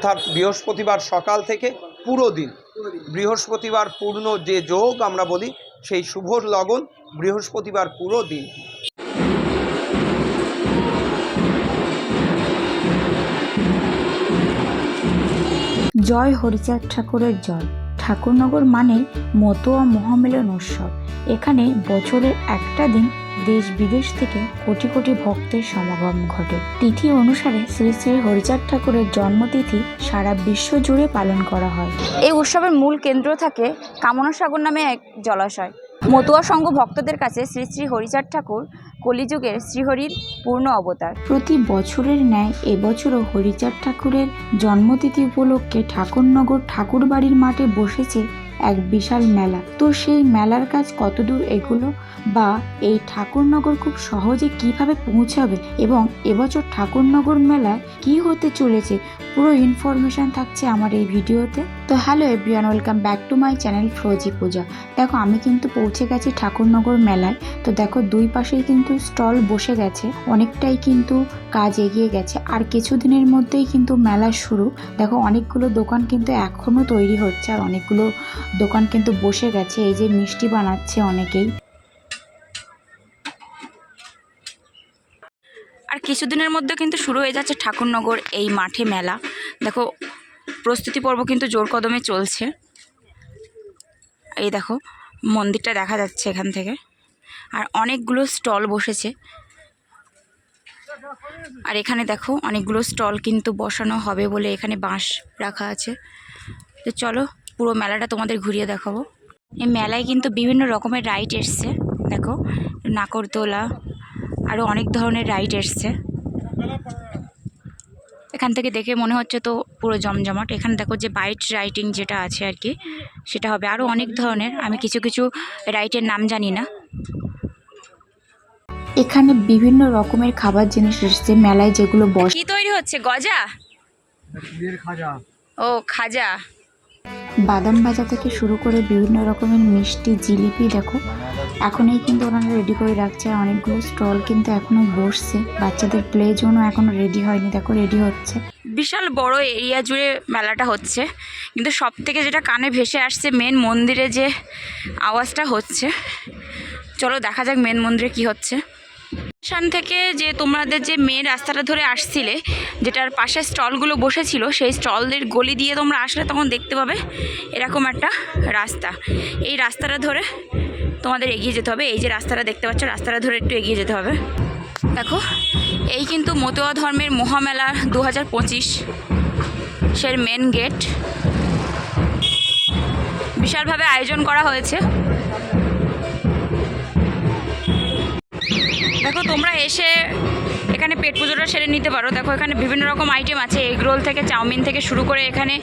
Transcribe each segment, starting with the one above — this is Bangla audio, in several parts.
অর্থাৎ বৃহস্পতিবার সকাল থেকে পুরো দিন, বৃহস্পতিবার পূর্ণ যে যোগ আমরা বলি সেই শুভ লগন বৃহস্পতিবার পুরো দিন। জয় হরিচাঁদ ঠাকুরের জয়। ঠাকুরনগর মানে মতুয়া মহামিলন উৎসব। এখানে বছরের একটা দিন দেশ বিদেশ থেকে কোটি কোটি ভক্তের সমাগম ঘটে। তিথি অনুসারে শ্রী শ্রী হরিচাঁদ ঠাকুরের জন্মতিথি সারা বিশ্ব জুড়ে পালন করা হয়। এই উৎসবের মূল কেন্দ্র থাকে কামনা সাগর নামে এক জলাশয়। মতুয়া সংঘ ভক্তদের কাছে শ্রী শ্রী হরিচাঁদ ঠাকুর কলিযুগের শ্রীহরির পূর্ণ অবতার। প্রতি বছরের ন্যায় এবছরও হরিচাঁদ ঠাকুরের জন্মতিথি উপলক্ষে ঠাকুরনগর ঠাকুরবাড়ির মাঠে বসেছে এক বিশাল মেলা। তো সেই মেলার কাজ কতদূর এগুলো বা এই ঠাকুরনগর খুব সহজে কিভাবে পৌঁছাবে এবং এবছর ঠাকুরনগর মেলায় কি হতে চলেছে পুরো ইনফরমেশন থাকছে আমার এই ভিডিওতে। তো hello everyone, welcome back to my channel ফ্রোজি পূজা। দেখো আমি কিন্তু পৌঁছে গেছি ঠাকুরনগর মেলায়। তো দেখো দুই পাশেই কিন্তু স্টল বসে গেছে, অনেকটাই কিন্তু কাজ এগিয়ে গেছে। আর কিছুদিনের মধ্যেই কিন্তু মেলা শুরু। দেখো অনেকগুলো দোকান কিন্তু এখনো তৈরি হচ্ছে আর অনেকগুলো দোকান কিন্তু বসে গেছে। এই যে মিষ্টি বানাচ্ছে অনেকেই। আর কিছুদিনের মধ্যে কিন্তু শুরু হয়ে যাচ্ছে ঠাকুরনগর এই মাঠে মেলা। দেখো প্রস্তুতি পর্ব কিন্তু জোর কদমে চলছে। এই দেখো মন্দিরটা দেখা যাচ্ছে এখান থেকে, আর অনেকগুলো স্টল বসেছে। আর এখানে দেখো অনেকগুলো স্টল কিন্তু বসানো হবে বলে এখানে বাঁশ রাখা আছে। তো চলো পুরো মেলাটা তোমাদের ঘুরিয়ে দেখাবো। এই মেলায় কিন্তু বিভিন্ন রকমের রাইড এসছে। দেখো নাকরদোলা, আরও অনেক ধরনের রাইড এসছে। এখান থেকে দেখে মনে হচ্ছে তো পুরো জমজমাট। এখানে দেখো যে বাইট রাইডিং যেটা আছে আর কি সেটা হবে। আরও অনেক ধরনের, আমি কিছু কিছু রাইডের নাম জানি না। এখানে বিভিন্ন রকমের খাবার জিনিস এসছে মেলায় যেগুলো বসে। কি তৈরি হচ্ছে? গজা? ও খাজা। বাদাম ভাজা থেকে শুরু করে বিভিন্ন রকমের মিষ্টি, জিলিপি দেখো এখনই কিন্তু ওনারা রেডি করে রাখছে। আর অনেকগুলো স্টল কিন্তু এখনো বসছে। বাচ্চাদের প্লে জোনও এখনো রেডি হয়নি, দেখো রেডি হচ্ছে। বিশাল বড় এরিয়া জুড়ে মেলাটা হচ্ছে, কিন্তু সব থেকে যেটা কানে ভেসে আসছে মেন মন্দিরে যে আওয়াজটা হচ্ছে। চলো দেখা যাক মেন মন্দিরে কি হচ্ছে। স্টেশন থেকে যে তোমাদের যে মেন রাস্তাটা ধরে আসছিলে, যেটার পাশে স্টলগুলো বসেছিল, সেই স্টলদের গলি দিয়ে তোমরা আসলে তখন দেখতে পাবে এরকম একটা রাস্তা। এই রাস্তাটা ধরে তোমাদের এগিয়ে যেতে হবে। এই যে রাস্তাটা দেখতে পাচ্ছ, রাস্তাটা ধরে একটু এগিয়ে যেতে হবে। দেখো এই কিন্তু মতুয়া ধর্মের মহামেলা 2025 সের মেন গেট। বিশালভাবে আয়োজন করা হয়েছে। দেখো তোমরা এসে এখানে পেট পুজোটা সেরে নিতে পারো। দেখো এখানে বিভিন্ন রকম আইটেম আছে, এগ রোল থেকে চাউমিন থেকে শুরু করে এখানে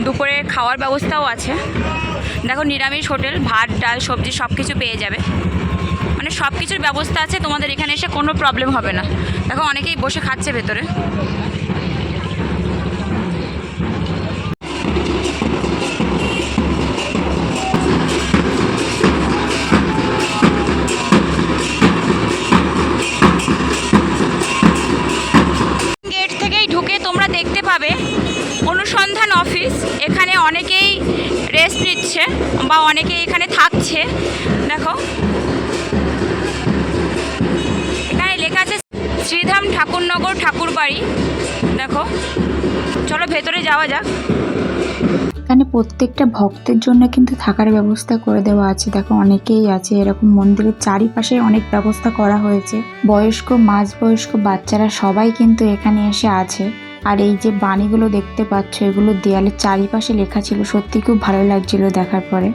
দুপুরে খাওয়ার ব্যবস্থাও আছে। দেখো নিরামিষ হোটেল, ভাত ডাল সবজি সব কিছু পেয়ে যাবে, মানে সব কিছুর ব্যবস্থা আছে। তোমাদের এখানে এসে কোনো প্রবলেম হবে না। দেখো অনেকেই বসে খাচ্ছে ভেতরে। গেট থেকেই ঢুকে তোমরা দেখতে পাবে অনুসন্ধান অফিস। এখানে অনেকেই রেস্ট নিচ্ছে বা অনেকেই এখানে থাকছে। দেখো এখানে লেখা আছে শ্রীধাম ঠাকুরনগর ঠাকুরবাড়ি। দেখো চলো ভেতরে যাওয়া যাক। এখানে প্রত্যেকটা ভক্তের জন্য কিন্তু থাকার ব্যবস্থা করে দেওয়া আছে। দেখো অনেকেই আছে এরকম। মন্দিরের চারিপাশে অনেক ব্যবস্থা করা হয়েছে। বয়স্ক, মাঝবয়স্ক, বাচ্চারা সবাই কিন্তু এখানে এসে আছে। আর এই যে বাণীগুলো দেখতে পাচ্ছ, এগুলো দেয়ালের চারিপাশে লেখা ছিল। সত্যি খুব ভালো লাগছিল দেখার পরে।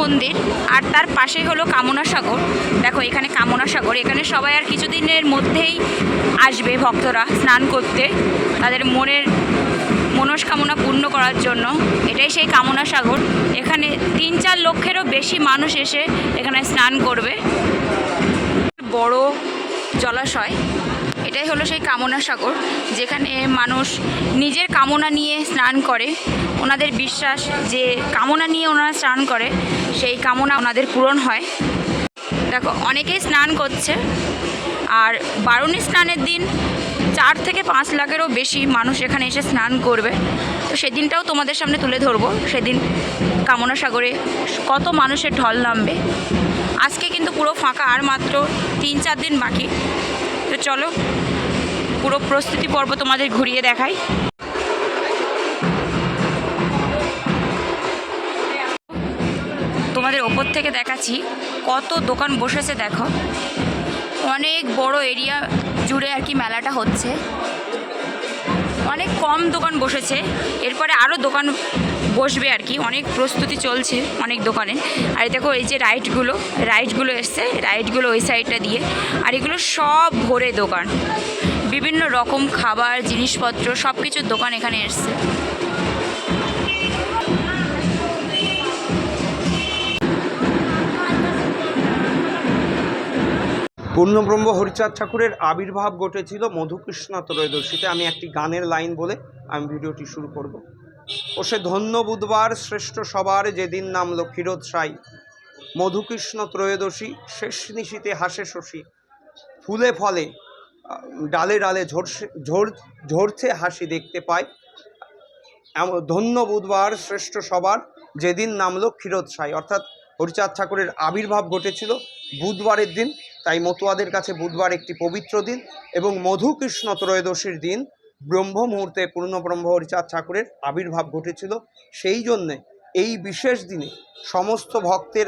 মন্দির, আর তার পাশেই হলো কামনা সাগর। দেখো এখানে কামনা সাগর, এখানে সবাই আর কিছুদিনের মধ্যেই আসবে ভক্তরা স্নান করতে তাদের মনের মনস্কামনা পূর্ণ করার জন্য। এটাই সেই কামনা সাগর। এখানে 3-4 লক্ষেরও বেশি মানুষ এসে এখানে স্নান করবে। বড় জলাশয়, এটাই হলো সেই কামনা সাগর, যেখানে মানুষ নিজের কামনা নিয়ে স্নান করে। ওনাদের বিশ্বাস যে কামনা নিয়ে ওনারা স্নান করে, সেই কামনা ওনাদের পূরণ হয়। দেখো অনেকেই স্নান করছে, আর বারুণী স্নানের দিন 4 থেকে 5 লাখেরও বেশি মানুষ এখানে এসে স্নান করবে। তো সেদিনটাও তোমাদের সামনে তুলে ধরবো, সেদিন কামনা সাগরে কত মানুষের ঢল নামবে। আজকে কিন্তু পুরো ফাঁকা, আর মাত্র 3-4 দিন বাকি। তো চলো পুরো প্রস্তুতি পর্ব তোমাদের ঘুরিয়ে দেখাই। তোমাদের ওপর থেকে দেখাচ্ছি কত দোকান বসেছে। দেখো অনেক বড় এরিয়া জুড়ে আর কি মেলাটা হচ্ছে। অনেক কম দোকান বসেছে, এরপরে আরও দোকান বসবে আর কি। অনেক প্রস্তুতি চলছে অনেক দোকানে। আর দেখো এই যে রাইডগুলো এসছে, রাইডগুলো ওই সাইডটা দিয়ে, আর এগুলো সব ভরে দোকান। বিভিন্ন রকম খাবার জিনিসপত্র সব কিছুর দোকান এখানে এসছে। পূর্ণব্রহ্ম হরিচাঁদ ঠাকুরের আবির্ভাব ঘটেছিল মধুকৃষ্ণা ত্রয়োদশীতে। আমি একটি গানের লাইন বলে আমি ভিডিওটি শুরু করব। ও সে ধন্য বুধবার শ্রেষ্ঠ সবার, যেদিন নামলো ক্ষীরোদসাই, মধুকৃষ্ণ ত্রয়োদশী শেষ নিশীতে হাসে শশী, ফুলে ফলে ডালে ডালে ঝরছে হাসি দেখতে পাই। ধন্য বুধবার শ্রেষ্ঠ সবার, যেদিন নামলো ক্ষীরোদসাই। অর্থাৎ হরিচাঁদ ঠাকুরের আবির্ভাব ঘটেছিল বুধবারের দিন, তাই মতুয়াদের কাছে বুধবার একটি পবিত্র দিন। এবং মধুকৃষ্ণ ত্রয়োদশীর দিন ব্রহ্ম মুহূর্তে পূর্ণব্রহ্ম হরিচাঁদ ঠাকুরের আবির্ভাব ঘটেছিল। সেই জন্যে এই বিশেষ দিনে সমস্ত ভক্তের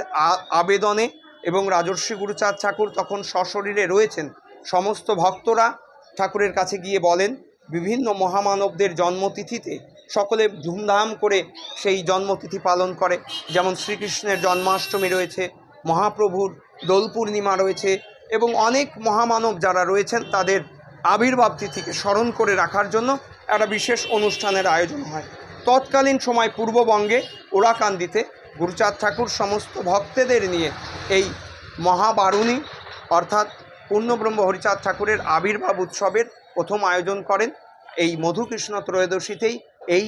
আবেদনে, এবং রাজর্ষি গুরুচাঁদ ঠাকুর তখন সশরীরে রয়েছেন, সমস্ত ভক্তরা ঠাকুরের কাছে গিয়ে বলেন বিভিন্ন মহামানবদের জন্মতিথিতে সকলে ধুমধাম করে সেই জন্মতিথি পালন করে। যেমন শ্রীকৃষ্ণের জন্মাষ্টমী রয়েছে, মহাপ্রভুর দোল পূর্ণিমা রয়েছে, এবং অনেক মহামানব যারা রয়েছেন তাদের আবির্ভাব তিথিকে স্মরণ করে রাখার জন্য একটা বিশেষ অনুষ্ঠানের আয়োজন হয়। তৎকালীন সময় পূর্ববঙ্গে ওরাকান্দিতে গুরুচাঁদ ঠাকুর সমস্ত ভক্তদের নিয়ে এই মহাবারুণী অর্থাৎ পূর্ণব্রহ্ম হরিচাঁদ ঠাকুরের আবির্ভাব উৎসবের প্রথম আয়োজন করেন। এই মধুকৃষ্ণ ত্রয়োদশীতেই, এই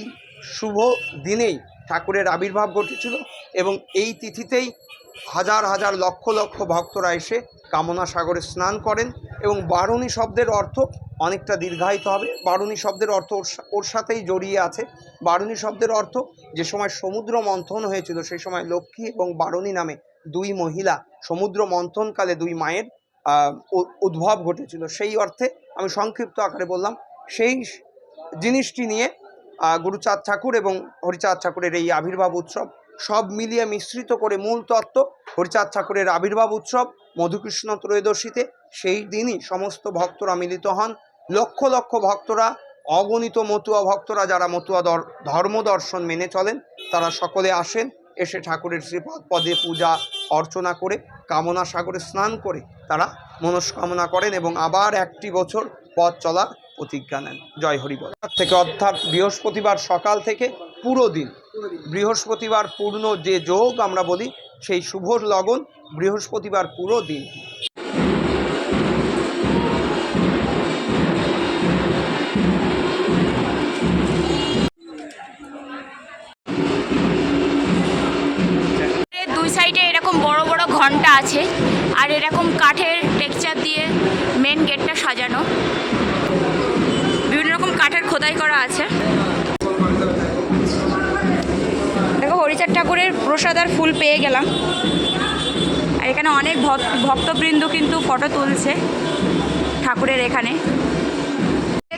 শুভ দিনেই ঠাকুরের আবির্ভাব ঘটেছিল, এবং এই তিথিতেই হাজার হাজার লক্ষ লক্ষ ভক্তরা এসে কামনা সাগরে স্নান করেন। এবং বারুণী শব্দের অর্থ অনেকটা দীর্ঘায়িত হবে। বারুণী শব্দের অর্থ ওর সাথেই জড়িয়ে আছে। বারুণী শব্দের অর্থ, যে সময় সমুদ্র মন্থন হয়েছিল সেই সময় লক্ষ্মী এবং বারুণী নামে 2 মহিলা সমুদ্র মন্থনকালে 2 মায়ের উদ্ভব ঘটেছিল। সেই অর্থে আমি সংক্ষিপ্ত আকারে বললাম। সেই জিনিসটি নিয়ে গুরুচাঁদ ঠাকুর এবং হরিচাঁদ ঠাকুরের এই আবির্ভাব উৎসব সব মিলিয়ে মিশ্রিত করে মূল তত্ত্ব হরিচাঁদ ঠাকুরের আবির্ভাব উৎসব মধুকৃষ্ণ ত্রয়োদশীতে। সেই দিনই সমস্ত ভক্তরা মিলিত হন। লক্ষ লক্ষ ভক্তরা, অগণিত মতুয়া ভক্তরা যারা মতুয়া ধর্ম দর্শন মেনে চলেন, তারা সকলে আসেন। এসে ঠাকুরের শ্রীপাদ পদে পূজা অর্চনা করে কামনা সাগরে স্নান করে তারা মনস্কামনা করেন, এবং আবার 1টি বছর পথ চলার প্রতিজ্ঞা নেন। জয় হরিবল। থেকে অর্থাৎ বৃহস্পতিবার সকাল থেকে পুরো দিন, বৃহস্পতিবার পূর্ণ যে যোগ আমরা বলি, সেই শুভ লগন বৃহস্পতিবার পুরো দিন। দুই সাইডে এরকম বড় বড় ঘন্টা আছে, আর এরকম কাঠের টেক্সচার দিয়ে মেন গেটটা সাজানো, বিভিন্ন রকম কাঠের খোদাই করা আছে। দেখো হরিচাঁদ ঠাকুরের প্রসাদ আর ফুল পেয়ে গেলাম। আর এখানে অনেক ভক্তবৃন্দ কিন্তু ফটো তুলছে ঠাকুরের এখানে।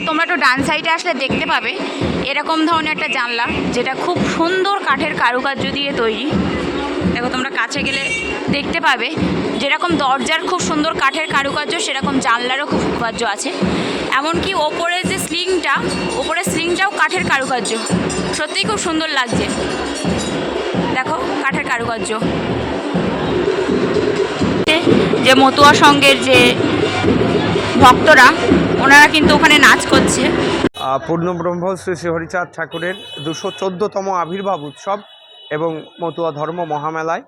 তোমরা একটু ডান সাইডে আসলে দেখতে পাবে এরকম ধরনের একটা জানলা, যেটা খুব সুন্দর কাঠের কারুকার্য দিয়ে তৈরি। দেখো তোমরা কাছে গেলে দেখতে পাবে যেরকম দরজার খুব সুন্দর কাঠের কারুকার্য, সেরকম জানলারও খুব কারুকার্য আছে। এমনকি ওপরে যে ওপরের স্লিংটাও কাঠের কারুকার্য, সত্যিই খুব সুন্দর লাগছে। দেখো কাঠের কারুকার্য। যে মতুয়া সঙ্গের যে ভক্তরা ওনারা কিন্তু ওখানে নাচ করছে। পূর্ণব্রহ্ম শ্রী শ্রী হরিচাঁদ ঠাকুরের 214তম আবির্ভাব উৎসব এবং মতুয়া ধর্ম মহামেলায়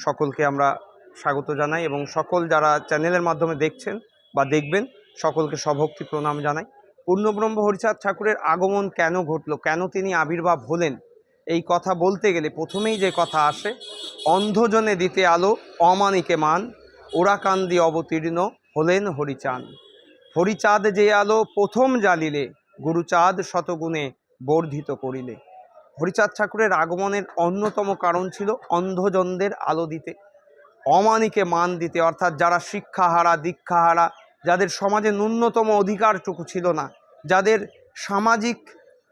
সকলকে আমরা স্বাগত জানাই এবং সকল যারা চ্যানেলের মাধ্যমে দেখছেন বা দেখবেন সকলকে সভক্তি প্রণাম জানাই। পূর্ণব্রহ্ম হরিচাঁদ ঠাকুরের আগমন কেন ঘটলো, কেন তিনি আবির্ভাব হলেন, এই কথা বলতে গেলে প্রথমেই যে কথা আসে, অন্ধজনে দিতে আলো অমানিকে মান, ওরা কান্দি অবতীর্ণ হলেন হরিচাঁদ। হরিচাঁদ যে আলো প্রথম জ্বালিলে, গুরুচাঁদ শতগুণে বর্ধিত করিলে। হরিচাঁদ ঠাকুরের আগমনের অন্যতম কারণ ছিল অন্ধজনদের আলো দিতে, অমানিকে মান দিতে, অর্থাৎ যারা শিক্ষাহারা দীক্ষাহারা, যাদের সমাজে ন্যূনতম অধিকারটুকু ছিল না, যাদের সামাজিক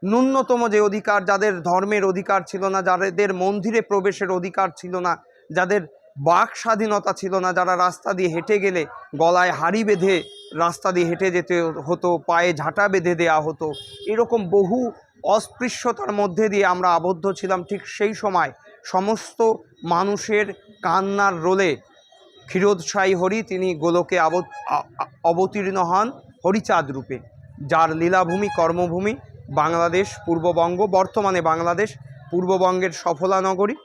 ন্যূনতম যে অধিকার, যাদের ধর্মের অধিকার ছিল না, যাদের মন্দিরে প্রবেশের অধিকার ছিল না, যাদের বাক স্বাধীনতা ছিল না, যারা রাস্তা দিয়ে হেঁটে গেলে গলায় হাড়ি বেঁধে রাস্তা দিয়ে হেঁটে যেতে হতো, পায়ে ঝাঁটা বেঁধে দেওয়া হতো, এরকম বহু অস্পৃশ্যতার মধ্যে দিয়ে আমরা আবদ্ধ ছিলাম। ঠিক সেই সময় সমস্ত মানুষের কান্নার রোলে ক্ষীরোদশায়ী হরি তিনি গোলকে অবতীর্ণ হন হরিচাঁদ রূপে, যার লীলাভূমি কর্মভূমি বাংলাদেশ পূর্ববঙ্গ, বর্তমানে বাংলাদেশ পূর্ববঙ্গের সফলা নগরী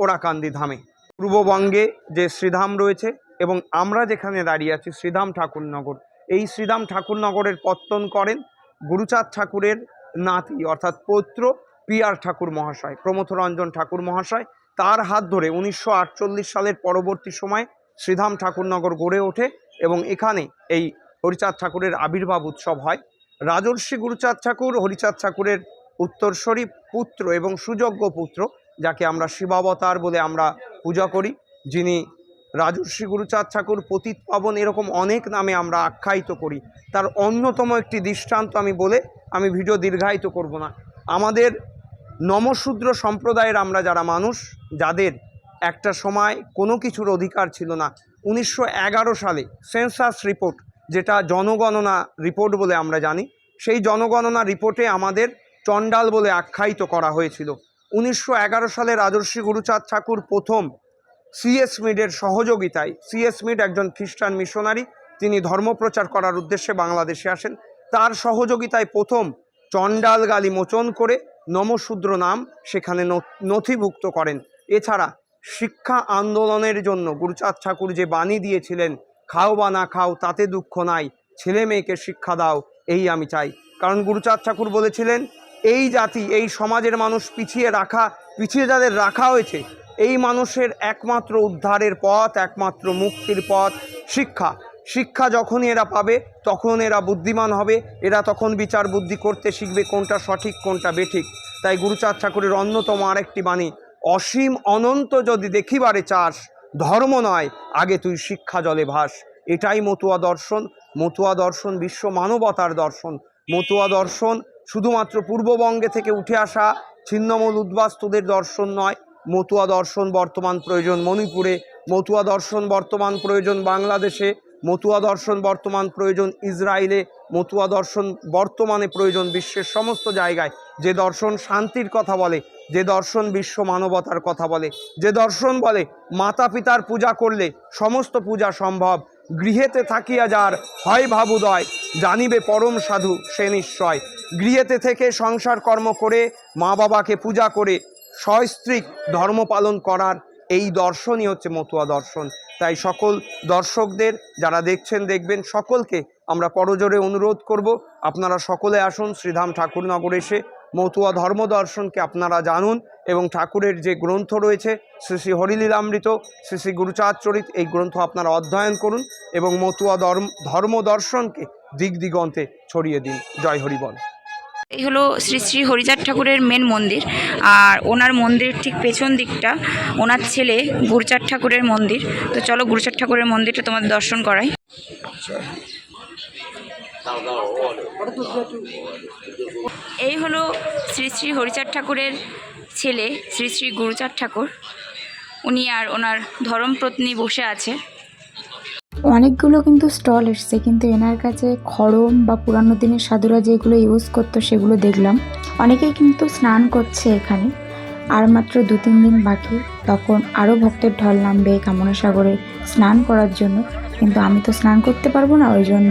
ওরাকান্দি ধামে। পূর্ববঙ্গে যে শ্রীধাম রয়েছে এবং আমরা যেখানে দাঁড়িয়ে আছি শ্রীধাম ঠাকুরনগর, এই শ্রীধাম ঠাকুরনগরের পত্তন করেন গুরুচাঁদ ঠাকুরের নাতি অর্থাৎ পৌত্র পিয়ার ঠাকুর মহাশয়, প্রমথরঞ্জন ঠাকুর মহাশয়। তার হাত ধরে 1948 সালের পরবর্তী সময়ে শ্রীধাম ঠাকুরনগর গড়ে ওঠে এবং এখানে এই হরিচাঁদ ঠাকুরের আবির্ভাব উৎসব হয়। রাজর্ষি গুরুচাঁদ ঠাকুর হরিচাঁদ ঠাকুরের উত্তরসূরি পুত্র এবং সুযোগ্য পুত্র, যাকে আমরা শিবাবতার বলে আমরা পূজা করি, যিনি রাজর্ষি গুরুচাঁদ ঠাকুর, পতিত পাবন, এরকম অনেক নামে আমরা আখ্যায়িত করি। তার অন্যতম একটি দৃষ্টান্ত আমি বলে আমি ভিডিও দীর্ঘায়িত করব না। আমাদের নমশূদ্র সম্প্রদায়ের আমরা যারা মানুষ, যাদের একটা সময় কোনো কিছুর অধিকার ছিল না, 1911 সালে সেন্সাস রিপোর্ট, যেটা জনগণনা রিপোর্ট বলে আমরা জানি, সেই জনগণনা রিপোর্টে আমাদের চণ্ডাল বলে আখ্যায়িত করা হয়েছিল। 1911 সালে রাজর্ষি গুরুচাঁদ ঠাকুর প্রথম সিএস মিডের সহযোগিতায়, সিএস মিড একজন খ্রিস্টান মিশনারি, তিনি ধর্মপ্রচার করার উদ্দেশ্যে বাংলাদেশে আসেন, তার সহযোগিতায় প্রথম চণ্ডাল গালি মোচন করে নমশূদ্র নাম সেখানে নথিভুক্ত করেন। এছাড়া শিক্ষা আন্দোলনের জন্য গুরুচাঁদ ঠাকুর যে বাণী দিয়েছিলেন, খাও বা না খাও তাতে দুঃখ নাই, ছেলে মেয়েকে শিক্ষা দাও এই আমি চাই। কারণ গুরুচাঁদ ঠাকুর বলেছিলেন, এই জাতি, এই সমাজের মানুষ পিছিয়ে যাদের রাখা হয়েছে, এই মানুষের একমাত্র উদ্ধারের পথ, একমাত্র মুক্তির পথ শিক্ষা। শিক্ষা যখনই এরা পাবে তখন এরা বুদ্ধিমান হবে, এরা তখন বিচার বুদ্ধি করতে শিখবে কোনটা সঠিক কোনটা বেঠিক। তাই গুরুচাঁদ ঠাকুরের অন্যতম আরেকটি বাণী, অসীম অনন্ত যদি দেখিবারে চাস, ধর্ম নয় আগে তুই শিক্ষা জলে ভাস। এটাই মতুয়া দর্শন। মতুয়া দর্শন বিশ্ব মানবতার দর্শন। মতুয়া দর্শন শুধুমাত্র পূর্ববঙ্গে থেকে উঠে আসা ছিন্নমূল উদ্বাস্তুদের দর্শন নয়। মতুয়া দর্শন বর্তমান প্রয়োজন মণিপুরে, মতুয়া দর্শন বর্তমান প্রয়োজন বাংলাদেশে, মতুয়া দর্শন বর্তমান প্রয়োজন ইসরায়েলে, মতুয়া দর্শন বর্তমানে প্রয়োজন বিশ্বের সমস্ত জায়গায়। যে দর্শন শান্তির কথা বলে, যে দর্শন বিশ্ব মানবতার কথা বলে, যে দর্শন বলে মাতা পিতার পূজা করলে সমস্ত পূজা সম্ভব, গৃহেতে থাকিয়া যার হয় ভাবুদয়, জানিবে পরম সাধু সে নিশ্চয়। গৃহেতে থেকে সংসার কর্ম করে মা বাবাকে পূজা করে সস্ত্রীক ধর্ম পালন করার এই দর্শনই হচ্ছে মতুয়া দর্শন। তাই সকল দর্শকদের যারা দেখছেন দেখবেন সকলকে আমরা করজোরে অনুরোধ করব, আপনারা সকলে আসুন শ্রীধাম ঠাকুরনগর এসে মতুয়া ধর্ম দর্শনকে আপনারা জানুন এবং ঠাকুরের যে গ্রন্থ রয়েছে শ্রী শ্রী হরিলীলামৃত, শ্রী শ্রী গুরুচাঁদ চরিত, এই গ্রন্থ আপনারা অধ্যয়ন করুন এবং মতুয়া ধর্ম দর্শনকে দিক দিগন্তে ছড়িয়ে দিন। জয় হরিবল। এই হলো শ্রী শ্রী হরিচাঁদ ঠাকুরের মেন মন্দির, আর ওনার মন্দিরের ঠিক পেছন দিকটা ওনার ছেলে গুরুচাঁদ ঠাকুরের মন্দির। তো চলো গুরুচাঁদ ঠাকুরের মন্দিরটা তোমাদের দর্শন করাই। এই হলো শ্রী শ্রী হরিচাঁদ ঠাকুরের ছেলে শ্রী শ্রী গুরুচাঁদ ঠাকুর। উনি আর ওনার ধর্মপত্নী বসে আছে। অনেকগুলো কিন্তু স্টল এসছে, কিন্তু এনার কাছে খড়ম বা পুরানো দিনের সাধুরা যেগুলো ইউজ করতো সেগুলো দেখলাম। অনেকেই কিন্তু স্নান করছে এখানে। আর মাত্র 2-3 দিন বাকি, তখন আরও ভক্তের ঢল নামবে কামনা সাগরে স্নান করার জন্য। কিন্তু আমি তো স্নান করতে পারবো না, ওই জন্য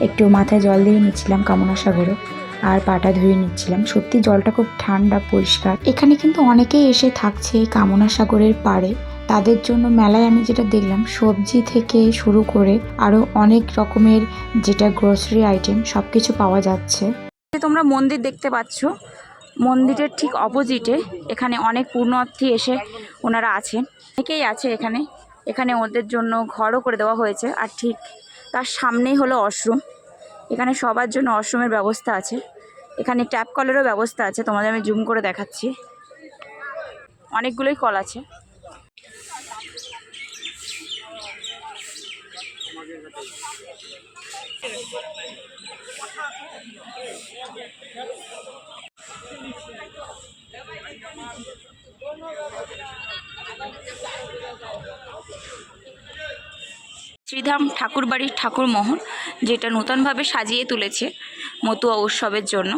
একটু মাথায় জল দিয়ে নিচ্ছিলাম কামনা সাগরে, আর পাটা ধুয়ে নিচ্ছিলাম। সত্যি জলটা খুব ঠান্ডা পরিষ্কার। এখানে কিন্তু অনেকেই এসে থাকছে এই কামনা সাগরের পাড়ে। তাদের জন্য মেলায় আমি যেটা দেখলাম, সবজি থেকে শুরু করে আরও অনেক রকমের যেটা গ্রোসারি আইটেম সব কিছু পাওয়া যাচ্ছে। তোমরা মন্দির দেখতে পাচ্ছ, মন্দিরের ঠিক অপোজিটে এখানে অনেক পুণ্যার্থী এসে ওনারা আছেন, অনেকেই আছে এখানে। এখানে ওদের জন্য ঘরও করে দেওয়া হয়েছে, আর ঠিক তার সামনেই হলো ওয়াশরুম। এখানে সবার জন্য ওয়াশরুমের ব্যবস্থা আছে। এখানে ট্যাপ কলেরও ব্যবস্থা আছে, তোমাদের আমি জুম করে দেখাচ্ছি। অনেকগুলোই কল আছে। শ্রীধাম ঠাকুরবাড়ির ঠাকুরমহল, যেটা নতুনভাবে সাজিয়ে তুলেছে মতুয়া উৎসবের জন্য।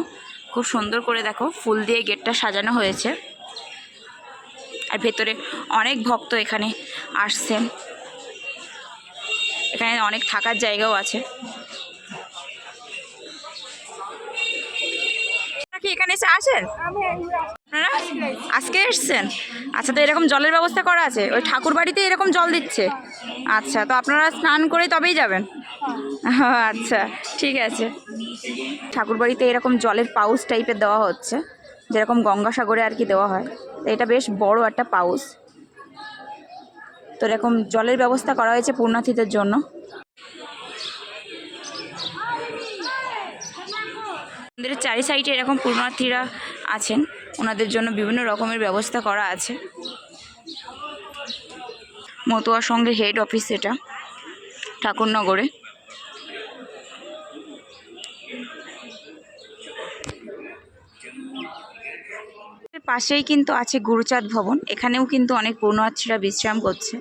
খুব সুন্দর করে দেখো, ফুল দিয়ে গেটটা সাজানো হয়েছে। আর ভেতরে অনেক ভক্ত এখানে আসছেন। এখানে অনেক থাকার জায়গাও আছে। কি এখানে এসে আসেন আপনারা? আজকে এসছেন? আচ্ছা, তো এরকম জলের ব্যবস্থা করা আছে? ওই ঠাকুর বাড়িতে এরকম জল দিচ্ছে? আচ্ছা, তো আপনারা স্নান করে তবেই যাবেন? আচ্ছা, ঠিক আছে। ঠাকুর বাড়িতে এরকম জলের পাউচ টাইপের দেওয়া হচ্ছে, যেরকম গঙ্গাসাগরে আর কি দেওয়া হয়। তো এটা বেশ বড় একটা পাউচ। তো এরকম জলের ব্যবস্থা করা হয়েছে পুণ্যার্থীদের জন্য। মন্দিরের চারি সাইডে এরকম পুণ্যার্থীরা আছেন, ওনাদের জন্য বিভিন্ন রকমের ব্যবস্থা করা আছে। মতুয়া সংঘের হেড অফিস এটা, ঠাকুরনগরে। পাশেই কিন্তু আছে গুরুচাঁদ ভবন, এখানেও কিন্তু অনেক পুণ্যার্থীরা বিশ্রাম করছে।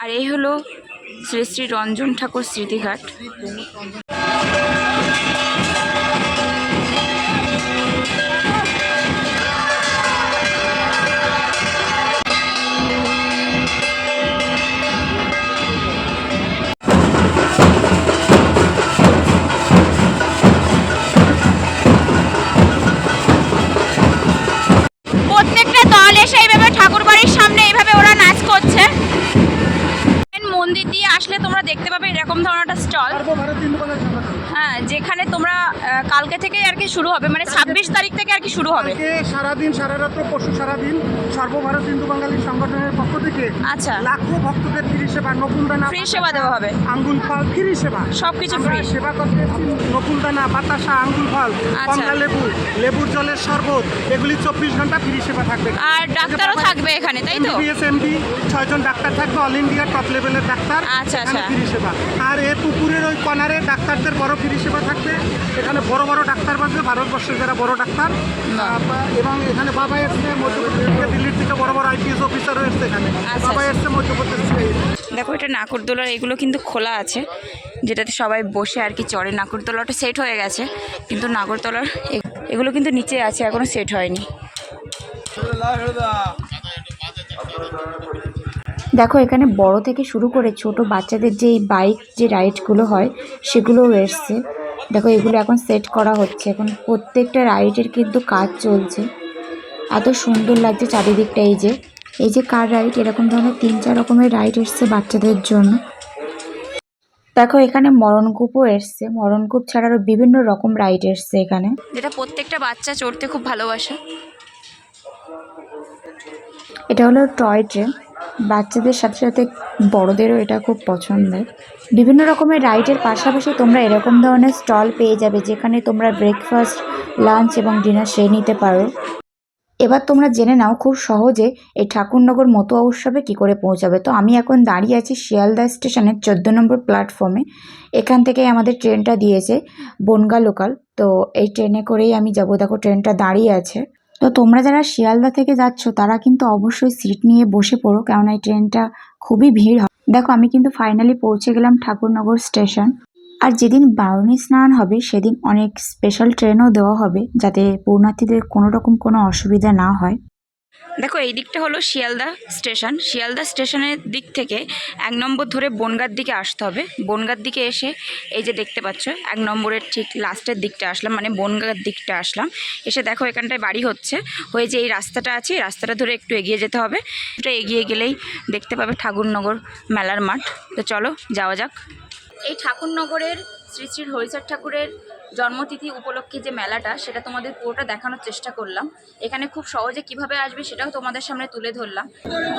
আর এই হলো শ্রী শ্রী রঞ্জন ঠাকুর স্মৃতিঘাট। প্রত্যেকটা দল এসে এইভাবে ঠাকুর বাড়ির সামনে এইভাবে ওরা নাচ করছে। মন্দির দিয়ে আসলে তোমরা দেখতে পাবে এরকম ধরনের একটা স্টল, হ্যাঁ, যেখানে তোমরা কালকে থেকে আর কি শুরু হবে, মানে 26 তারিখ থেকে আর কি শুরু হবে। সারাদিন সারারাত্র পরশু সারাদিন সর্বভারত হিন্দু বাঙালি সংগঠনের পক্ষ থেকে আচ্ছা, লাখো ভক্তদের ফ্রি সেবা, নকুলদানা ফ্রি সেবা দেওয়া হবে, আঙ্গুল ফল ফ্রি সেবা, সবকিছু আমরা ফ্রি সেবা করতে নকুলদানা, বাতাসা, আঙ্গুল ফল, আচ্ছা। কমলা লেবু, লেবুর জলের শরবত, এগুলি 24 ঘন্টা ফ্রি সেবা থাকবে। আর ডাক্তারও থাকবে এখানে, তাই তো? এমবি 6 জন ডাক্তার থাকবে, অল ইন্ডিয়া টপ লেভেলের ডাক্তার। আচ্ছা, আচ্ছা। ফ্রি সেবা। আর এই পুকুরের ওই কর্নারে ডাক্তারদের বড় ফ্রি সেবা থাকবে। এখানে বড় বড় ডাক্তার বাজবে, ভারতবর্ষের যারা বড় ডাক্তার। এবং এখানে বাবা এসছে মধ্যপ্রদেশ থেকে, দিল্লির থেকে বড় বড় আইপিএস অফিসারও এসছে এখানে। আচ্ছা। বাবা এসছে মধ্যপ্রদেশ থেকে। দেখো, এটা নাগরদোলার, এগুলো কিন্তু খোলা আছে, যেটাতে সবাই বসে আর কি চড়ে। নাগরদোলাটা সেট হয়ে গেছে, কিন্তু নাগরদোলার এগুলো কিন্তু নিচে আছে, এখনো সেট হয়নি। দেখো, এখানে বড় থেকে শুরু করে ছোট বাচ্চাদের যে বাইক যে রাইডগুলো হয় সেগুলোও এসছে। দেখো, এগুলো এখন সেট করা হচ্ছে। এখন প্রত্যেকটা রাইডের কিন্তু কাজ চলছে। এত সুন্দর লাগছে চারিদিকটা। এই যে কার রাইড, এরকম ধরনের 3-4 রকমের রাইড এসছে বাচ্চাদের জন্য। দেখো, এখানে মরণকূপও এসছে। মরণকূপ ছাড়া আরও বিভিন্ন রকম রাইড এসছে এখানে, যেটা প্রত্যেকটা বাচ্চা চড়তে খুব ভালোবাসে। এটা হলো টয় ট্রেন। বাচ্চাদের সাথে সাথে বড়দেরও এটা খুব পছন্দের। বিভিন্ন রকমের রাইডের পাশাপাশি তোমরা এরকম ধরনের স্টল পেয়ে যাবে, যেখানে তোমরা ব্রেকফাস্ট, লাঞ্চ এবং ডিনার সেরে নিতে পারো। এবার তোমরা জেনে নাও খুব সহজে এই ঠাকুরনগর মতুয়া উৎসবে কী করে পৌঁছাবে। তো আমি এখন দাঁড়িয়ে আছি শিয়ালদা স্টেশনের 14 নম্বর প্ল্যাটফর্মে। এখান থেকে আমাদের ট্রেনটা দিয়েছে বনগা লোকাল। তো এই ট্রেনে করেই আমি যাবো। দেখো, ট্রেনটা দাঁড়িয়ে আছে। তো তোমরা যারা শিয়ালদা থেকে যাচ্ছ তারা কিন্তু অবশ্যই সিট নিয়ে বসে পড়ো, কেননা এই ট্রেনটা খুবই ভিড় হয়। দেখো, আমি কিন্তু ফাইনালি পৌঁছে গেলাম ঠাকুরনগর স্টেশন। আর যেদিন বারুণী স্নান হবে সেদিন অনেক স্পেশাল ট্রেনও দেওয়া হবে যাতে পূর্ণার্থীদের কোনো রকম কোনো অসুবিধা না হয়। দেখো এই দিকটা হলো শিয়ালদা স্টেশন। শিয়ালদা স্টেশনের দিক থেকে 1 নম্বর ধরে বনগাঁর দিকে আসতে হবে। বনগাঁর দিকে এসে এই যে দেখতে পাচ্ছ 1 নম্বরের ঠিক লাস্টের দিকটা আসলাম, মানে বনগাঁর দিকটা আসলাম। এসে দেখো এখানটায় বাড়ি হচ্ছে, হয়ে যে এই রাস্তাটা আছে এই রাস্তাটা ধরে একটু এগিয়ে যেতে হবে। এটা এগিয়ে গেলেই দেখতে পাবে ঠাকুরনগর মেলার মাঠ। তো চলো যাওয়া যাক। এই ঠাকুরনগরের শ্রী শ্রী হরিচাঁদ ঠাকুরের জন্মতিথি উপলক্ষে যে মেলাটা, সেটা তোমাদের পুরোটা দেখানোর চেষ্টা করলাম। এখানে খুব সহজে কিভাবে আসবে সেটাও তোমাদের সামনে তুলে ধরলাম।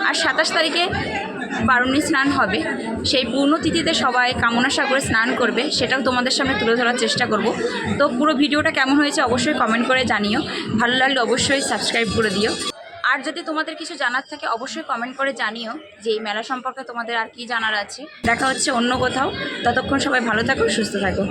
আর 27 তারিখে বারুণী স্নান হবে, সেই পূর্ণতিথিতে সবাই কামনা সাগরে স্নান করবে, সেটাও তোমাদের সামনে তুলে ধরার চেষ্টা করব। তো পুরো ভিডিওটা কেমন হয়েছে অবশ্যই কমেন্ট করে জানিও, ভালো লাগলে অবশ্যই সাবস্ক্রাইব করে দিও। আর যদি তোমাদের কিছু জানার থাকে অবশ্যই কমেন্ট করে জানিও যে এই মেলা সম্পর্কে তোমাদের আর কি জানার আছে। দেখা হচ্ছে অন্য কোথাও, ততক্ষণ সবাই ভালো থাকো, সুস্থ থাকো।